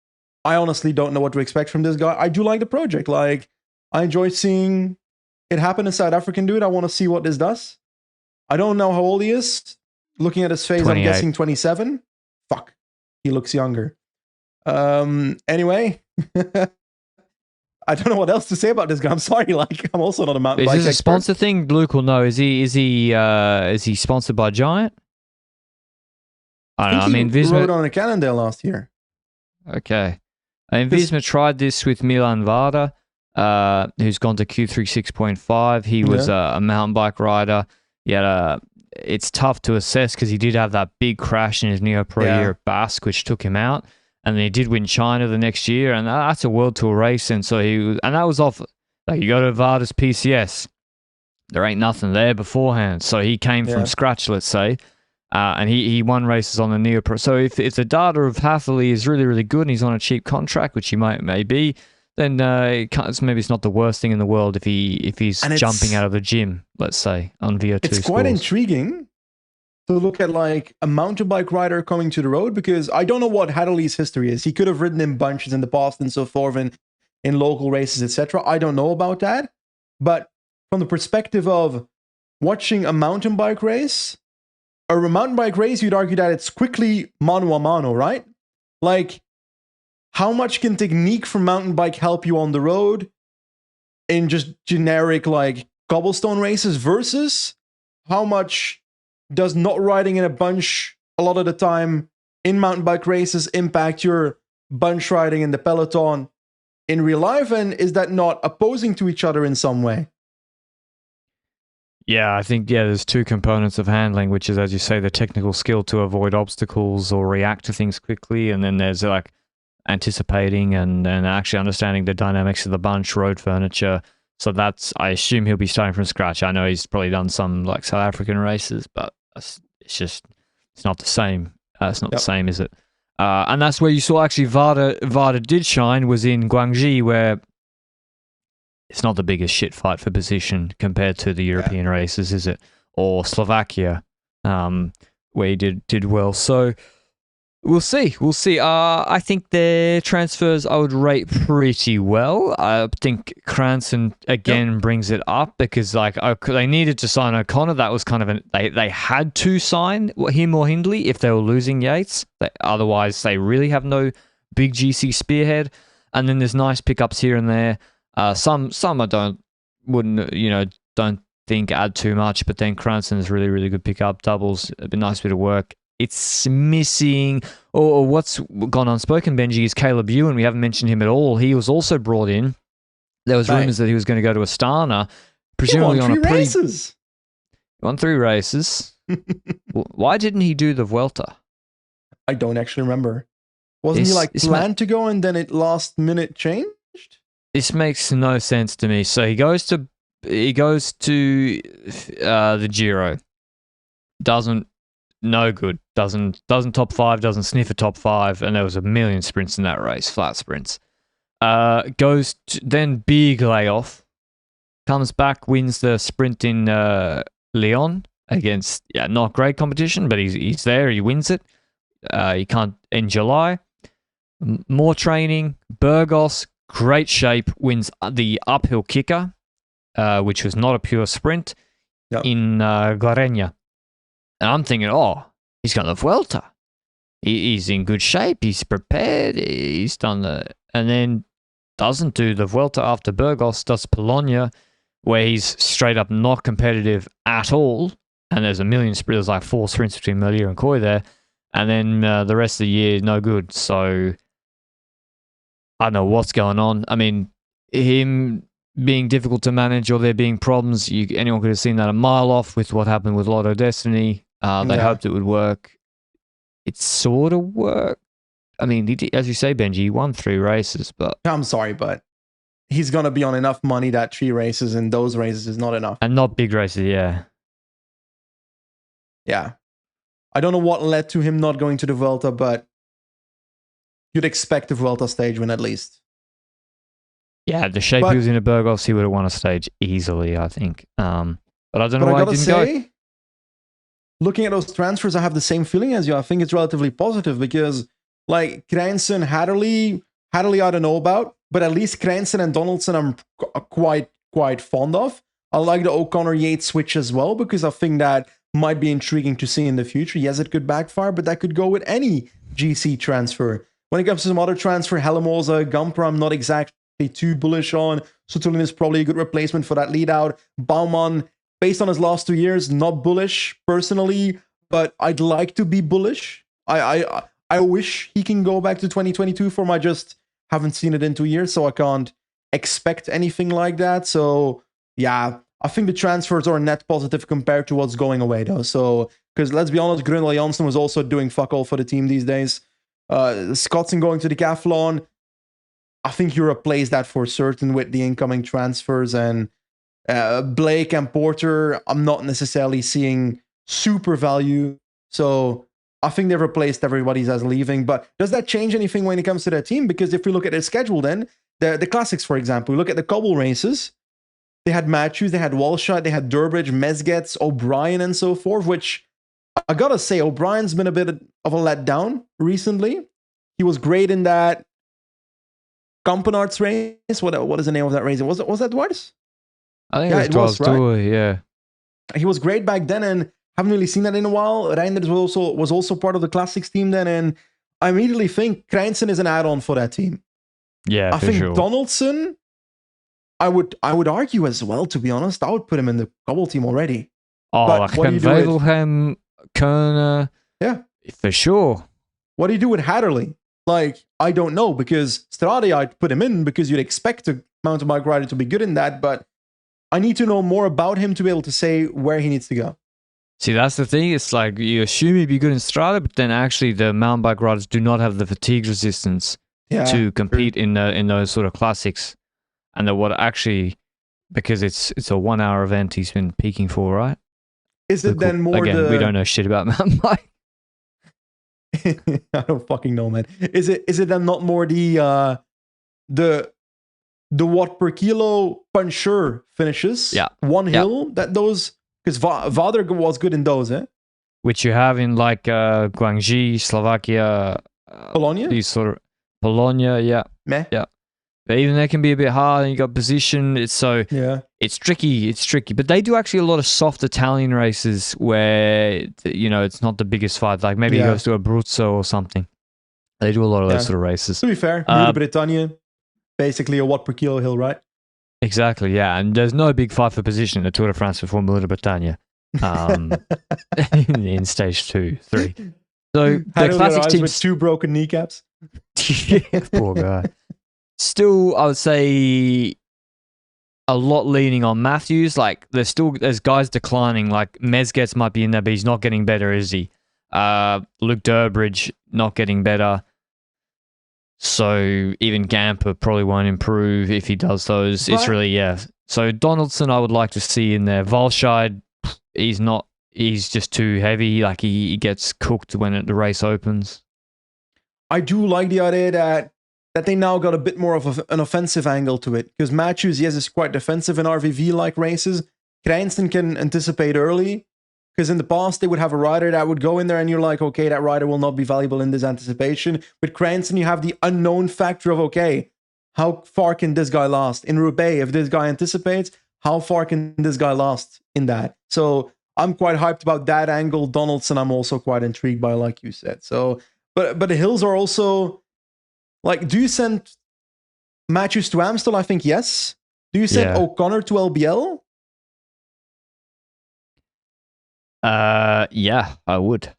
I honestly don't know what to expect from this guy. I do like the project. Like, I enjoy seeing it happen. A South African dude. I want to see what this does. I don't know how old he is. Looking at his face, 28. I'm guessing 27. Fuck, he looks younger. Anyway. I don't know what else to say about this guy. I'm sorry, like, I'm also not a mountain bike expert. Is this a sponsor thing? Luke will know. Is he sponsored by Giant? I don't know. I mean, Visma rode on a Cannondale last year. Okay. I mean, Visma tried this with Milan Varda, who's gone to Q3 6.5. He was a mountain bike rider. It's tough to assess because he did have that big crash in his Neo Pro year at Basque, which took him out. And then he did win China the next year, and that's a World Tour race. And so that was off. Like, you go to Varda's PCS, there ain't nothing there beforehand. So he came from scratch, let's say, and he won races on the Neo Pro. So if the data of Hatherley is really, really good, and he's on a cheap contract, which he may be, then maybe it's not the worst thing in the world if he's jumping out of the gym, let's say, on VO2 It's quite intriguing to look at like a mountain bike rider coming to the road, because I don't know what Hadley's history is. He could have ridden in bunches in the past and so forth, and in local races, etc. I don't know about that. But from the perspective of watching a mountain bike race, you'd argue that it's quickly mano a mano, right? Like, how much can technique from mountain bike help you on the road in just generic like cobblestone races, versus how much does not riding in a bunch a lot of the time in mountain bike races impact your bunch riding in the peloton in real life? And is that not opposing to each other in some way? Yeah, I think, there's two components of handling, which is, as you say, the technical skill to avoid obstacles or react to things quickly. And then there's like anticipating and actually understanding the dynamics of the bunch, road furniture. So I assume he'll be starting from scratch. I know he's probably done some like South African races, but it's not the same. It's not the same, is it? And that's where you saw actually Vada did shine, was in Guangxi, where it's not the biggest shit fight for position compared to the European races, is it? Or Slovakia, where he did well. So we'll see. I think their transfers I would rate pretty well. I think Cranston again brings it up, because like they needed to sign O'Connor. That was kind of they had to sign him or Hindley if they were losing Yates. Otherwise, they really have no big GC spearhead. And then there's nice pickups here and there. Some I don't think add too much, but then Cranston's really, really good pickup. Doubles, a nice bit of work. It's missing, or what's gone unspoken, Benji, is Caleb Ewan. We haven't mentioned him at all. He was also brought in. There was rumors that he was going to go to Astana, presumably on races. Won 3 races. Why didn't he do the Vuelta? I don't actually remember. Wasn't he like planned to go and then it last minute changed? This makes no sense to me. So he goes to the Giro. No good. Doesn't top 5, doesn't sniff a top 5, and there was a million sprints in that race, flat sprints. Then big layoff. Comes back, wins the sprint in Lyon against not great competition, but he's there, he wins it. He can't in July. More training. Burgos, great shape, wins the uphill kicker, which was not a pure sprint, in Guarenya. And I'm thinking, he's got the Vuelta. He's in good shape. He's prepared. He's done and then doesn't do the Vuelta after Burgos, does Polonia, where he's straight up not competitive at all. And there's a million sprints, there's like 4 sprints between Merlier and Coy there. And then the rest of the year, no good. So I don't know what's going on. I mean, him being difficult to manage or there being problems, anyone could have seen that a mile off with what happened with Lotto Destiny. They hoped it would work. It sort of worked. I mean, as you say, Benji, he won 3 races, but... I'm sorry, but he's going to be on enough money that 3 races in those races is not enough. And not big races, yeah. Yeah. I don't know what led to him not going to the Vuelta, but you'd expect the Vuelta stage win at least. Yeah, the shape he was in at Burgos, he would have won a stage easily, I think. But I don't know why he didn't go. Looking at those transfers, I have the same feeling as you. I think it's relatively positive because, like, Cranston, Hadley, I don't know about, but at least Cranston and Donaldson I'm quite fond of. I like the O'Connor Yates switch as well because I think that might be intriguing to see in the future. Yes, it could backfire, but that could go with any GC transfer. When it comes to some other transfer, Hellemoza, Gamper, I'm not exactly too bullish on. Sutherland is probably a good replacement for that lead out. Baumann, based on his last 2 years, not bullish personally, but I'd like to be bullish. I wish he can go back to 2022 form. I just haven't seen it in 2 years, so I can't expect anything like that. So yeah, I think the transfers are net positive compared to what's going away though. So, because let's be honest, Grunwald Janssen was also doing fuck all for the team these days. Scottson going to Decathlon, I think you replace that for certain with the incoming transfers, and Blake and Porter, I'm not necessarily seeing super value. So I think they've replaced everybody that's leaving. But does that change anything when it comes to their team? Because if we look at their schedule, then the classics, for example. Look at the cobble races. They had Matthews, they had Walshot, they had Durbridge, Mezgets, O'Brien, and so forth, which I gotta say, O'Brien's been a bit of a letdown recently. He was great in that Campenarts race. What is the name of that race? Was that Dwars? I think it was 12 Tour, yeah. He was great back then, and haven't really seen that in a while. Reinders was also part of the Classics team then, and I immediately think Krijnsen is an add-on for that team. Yeah, I think sure. Donaldson, I would argue as well, to be honest. I would put him in the cobble team already. Oh, but like Wevelgem, Kerner. Yeah. For sure. What do you do with Hatterley? Like, I don't know, because Strade, I'd put him in because you'd expect a mountain bike rider to be good in that, but I need to know more about him to be able to say where he needs to go. See, that's the thing. It's like you assume he'd be good in Strada, but then actually the mountain bike riders do not have the fatigue resistance to compete in those sort of classics. And what actually, because it's a 1 hour event he's been peaking for, right? Is it then more again, we don't know shit about mountain bike. I don't fucking know, man. Is it then not more the watt per kilo puncher finishes? Yeah. One hill that those, because Vader was good in those, eh? Which you have in like Guangxi, Slovakia, Bologna? These sort of Bologna, yeah. Meh. Yeah. But even that can be a bit hard, and you got position. It's tricky. It's tricky. But they do actually a lot of soft Italian races where it's not the biggest fight. Like maybe he goes to Abruzzo or something. They do a lot of those sort of races. To be fair, New Britannia, basically a watt per kilo hill, right? Exactly, yeah. And there's no big fight for position in the Tour de France for Formula Britannia in stage 2, 3. So the classic teams with 2 broken kneecaps. Poor guy. Still, I would say a lot leaning on Matthews. Like there's guys declining. Like Mezgets might be in there, but he's not getting better, is he? Luke Durbridge not getting better. So even Gamper probably won't improve if he does those. It's really, So Donaldson, I would like to see in there. Volscheid, he's just too heavy. Like he gets cooked when the race opens. I do like the idea that they now got a bit more of an offensive angle to it. Because Matthews, yes, is quite defensive in RVV-like races. Krijnsen can anticipate early. Because in the past, they would have a rider that would go in there and you're like, okay, that rider will not be valuable in this anticipation. With Krijnsen, you have the unknown factor of, okay, how far can this guy last? In Roubaix, if this guy anticipates, how far can this guy last in that? So I'm quite hyped about that angle. Donaldson, I'm also quite intrigued by, like you said. So, but the hills are also... Like, do you send Matthews to Amstel? I think yes. Do you send O'Connor to LBL? Yeah, I would.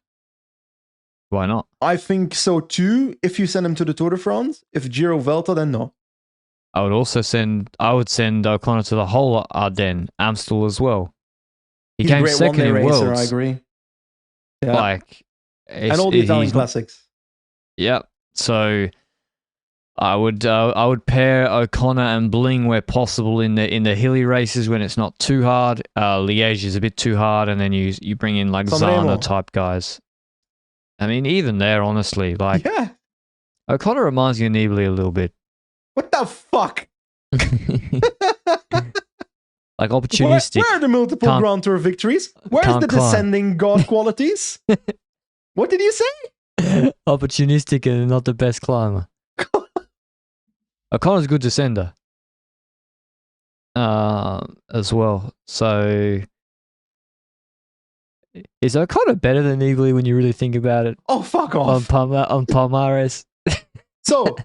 Why not? I think so too. If you send him to the Tour de France, if Giro Vuelta, then no. I would send O'Connor to the whole Ardennes, Amstel as well. He came second in Worlds. I agree. Yeah. Like, and all the Italian classics. Yeah. So I would pair O'Connor and Bling where possible in the hilly races when it's not too hard. Liège is a bit too hard, and then you bring in like Zana type guys. I mean, even there, honestly, like O'Connor reminds me of Nibali a little bit. What the fuck? Like opportunistic. Where are the multiple Grand Tour victories? Where's the descending god qualities? What did you say? Opportunistic and not the best climber. O'Connor's a good descender as well. So is O'Connor better than Nibali when you really think about it? Oh, fuck off. On Palmares. So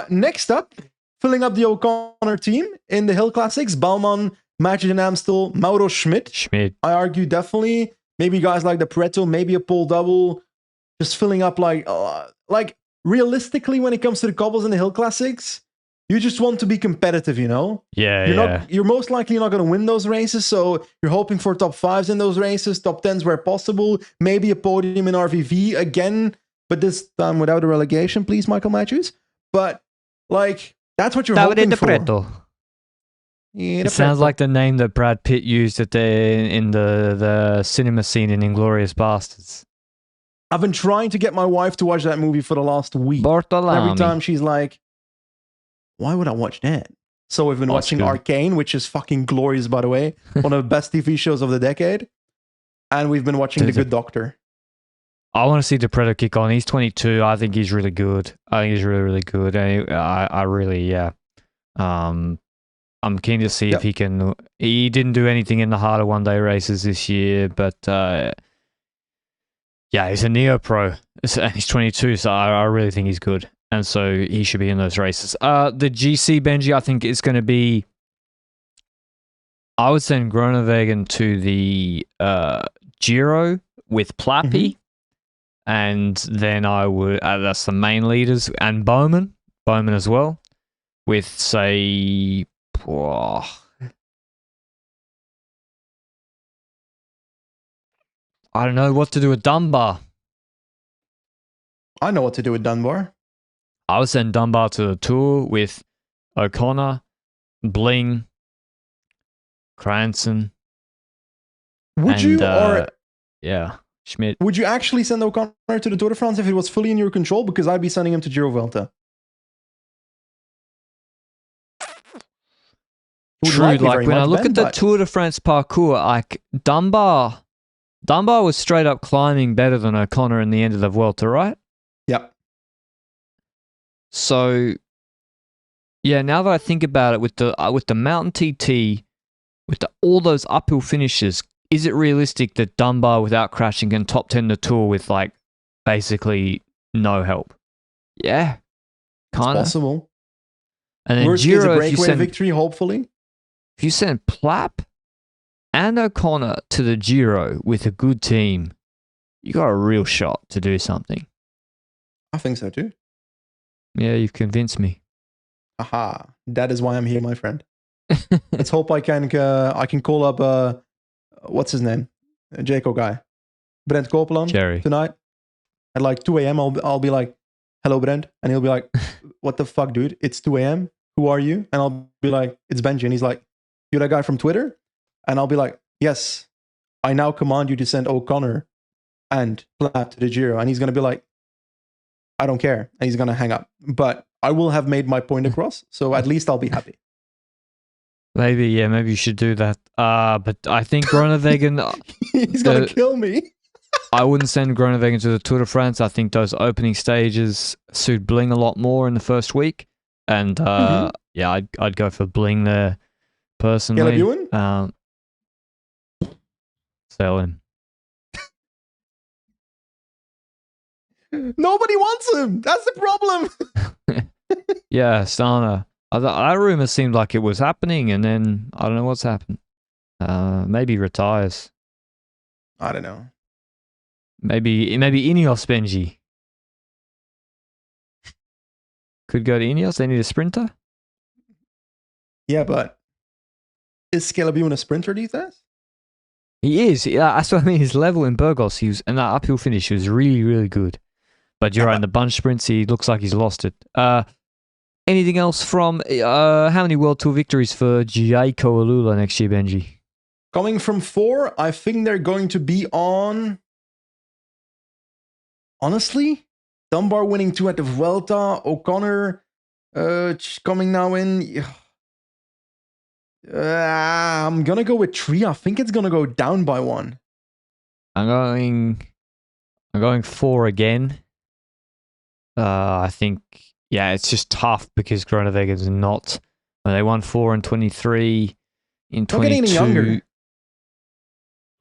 next up, filling up the O'Connor team in the Hill Classics, Baumann, Matthews and Amstel, Mauro Schmidt. I argue definitely. Maybe guys like the Pareto, maybe a Paul Double. Just filling up like realistically when it comes to the cobbles in the Hill Classics, you just want to be competitive, you know? You're most likely not going to win those races, so you're hoping for top 5s in those races, top 10s where possible, maybe a podium in RVV again, but this time without a relegation, please, Michael Matthews. But, like, that's what you're hoping for. It sounds like the name that Brad Pitt used in the cinema scene in Inglourious Bastards. I've been trying to get my wife to watch that movie for the last week. Bartolami. Every time she's like, why would I watch that? So we've been Oh, it's watching good. Arcane, which is fucking glorious, by the way. One of the best TV shows of the decade. And we've been watching The Good Doctor. I want to see Depredator kick on. He's 22. I think he's really good. I think he's really, really good. And I really, yeah. I'm keen to see if he can. He didn't do anything in the harder one-day races this year, but yeah, he's a neo pro. And he's 22, so I really think he's good. And so he should be in those races. The GC Benji, I think, is going to be. I would send Groenewegen to the Giro with Plappy. And then I would, that's the main leaders, and Bowman as well, with, say, I don't know what to do with Dunbar. I know what to do with Dunbar. I would send Dunbar to the Tour with O'Connor, Bling, Cranston. Would you, or yeah, Schmidt. Would you actually send O'Connor to the Tour de France if it was fully in your control? Because I'd be sending him to Giro Vuelta. True, like when I look at the Tour de France parcours, like Dunbar was straight up climbing better than O'Connor in the end of the Vuelta, right? Yep. So, yeah, now that I think about it, with the Mountain TT, with all those uphill finishes, is it realistic that Dunbar, without crashing, can top 10 the Tour with like basically no help? Yeah, kind of possible. And then Worst Giro, case, a breakaway victory, hopefully. If you send Plapp and O'Connor to the Giro with a good team, you got a real shot to do something. I think so too. Yeah, you've convinced me. Aha, that is why I'm here, my friend. Let's hope I can call up what's his name, Jayco guy, Brent Copeland tonight at like 2 a.m. I'll be like, hello Brent, and he'll be like, what the fuck, dude? It's 2 a.m. Who are you? And I'll be like, it's Benji, and he's like, you're that guy from Twitter? And I'll be like, yes, I now command you to send O'Connor and Platt to the Giro. And he's gonna be like, I don't care, and he's gonna hang up. But I will have made my point across, so at least I'll be happy. Maybe you should do that. But I think Groenewegen... he's gonna kill me. I wouldn't send Groenewegen to the Tour de France. I think those opening stages suit Bling a lot more in the first week. And yeah, I'd go for Bling there personally. Sell him. Nobody wants him. That's the problem. Yeah, Stana. That rumor seemed like it was happening, and then I don't know what's happened. Maybe retires. I don't know. Maybe Ineos Benji could go to Ineos. They need a sprinter. Yeah, but is Scalabune a sprinter these days? He is. Yeah, that's what I mean. His level in Burgos, and that uphill finish was really, really good. But you're right, in the bunch sprints, he looks like he's lost it. Anything else from how many World Tour victories for Jayco AlUla next year, Benji? Coming from 4, I think they're going to be on. Honestly, Dunbar winning 2 at the Vuelta, O'Connor coming now in. I'm gonna go with 3. I think it's gonna go down by 1. I'm going 4 again. I think, yeah, it's just tough because Groenewegen's not. When they won 4 and 23 in 22.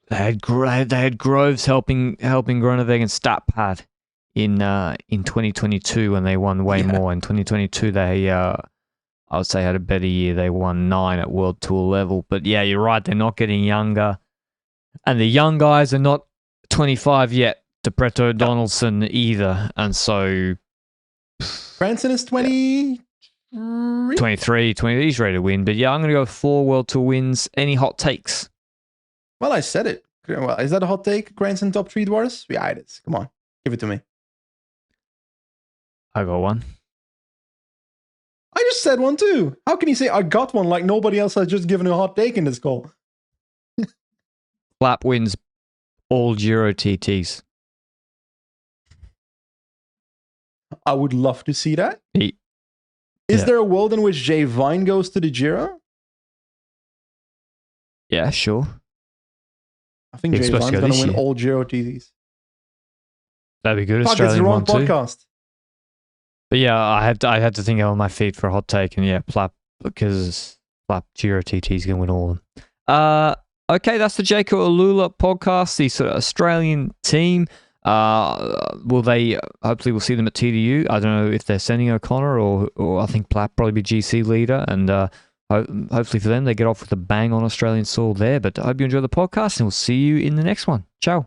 They had Groves helping Groenewegen stat pad in 2022 when they won way more. In 2022 they I would say had a better year. They won 9 at World Tour level. But yeah, you're right, they're not getting younger. And the young guys are not 25 yet. Depreto Donaldson either. And so Branson is 20 23, he's ready to win. But yeah, I'm going to go with 4 World Tour wins. Any hot takes? Well, I said it. Well, is that a hot take? Cranston top 3 dwarfs? Yeah, it is. Come on. Give it to me. I got one. I just said one too. How can you say I got one like nobody else has just given a hot take in this call? Flap wins all Giro TTs. I would love to see that. Is there a world in which Jay Vine goes to the Giro? Yeah, sure. I think Jay Vine's going to win all Giro TTs. That'd be good. Fuck, it's the wrong podcast. But yeah, I had to think on my feet for a hot take, and yeah, Plapp, because Plapp Giro TT is going to win all of them. Okay, that's the Jayco AlUla podcast, the sort of Australian team. Hopefully we'll see them at TDU. I don't know if they're sending O'Connor or I think Plapp probably be GC leader, and hopefully for them they get off with a bang on Australian soil there. But I hope you enjoy the podcast, and we'll see you in the next one. Ciao.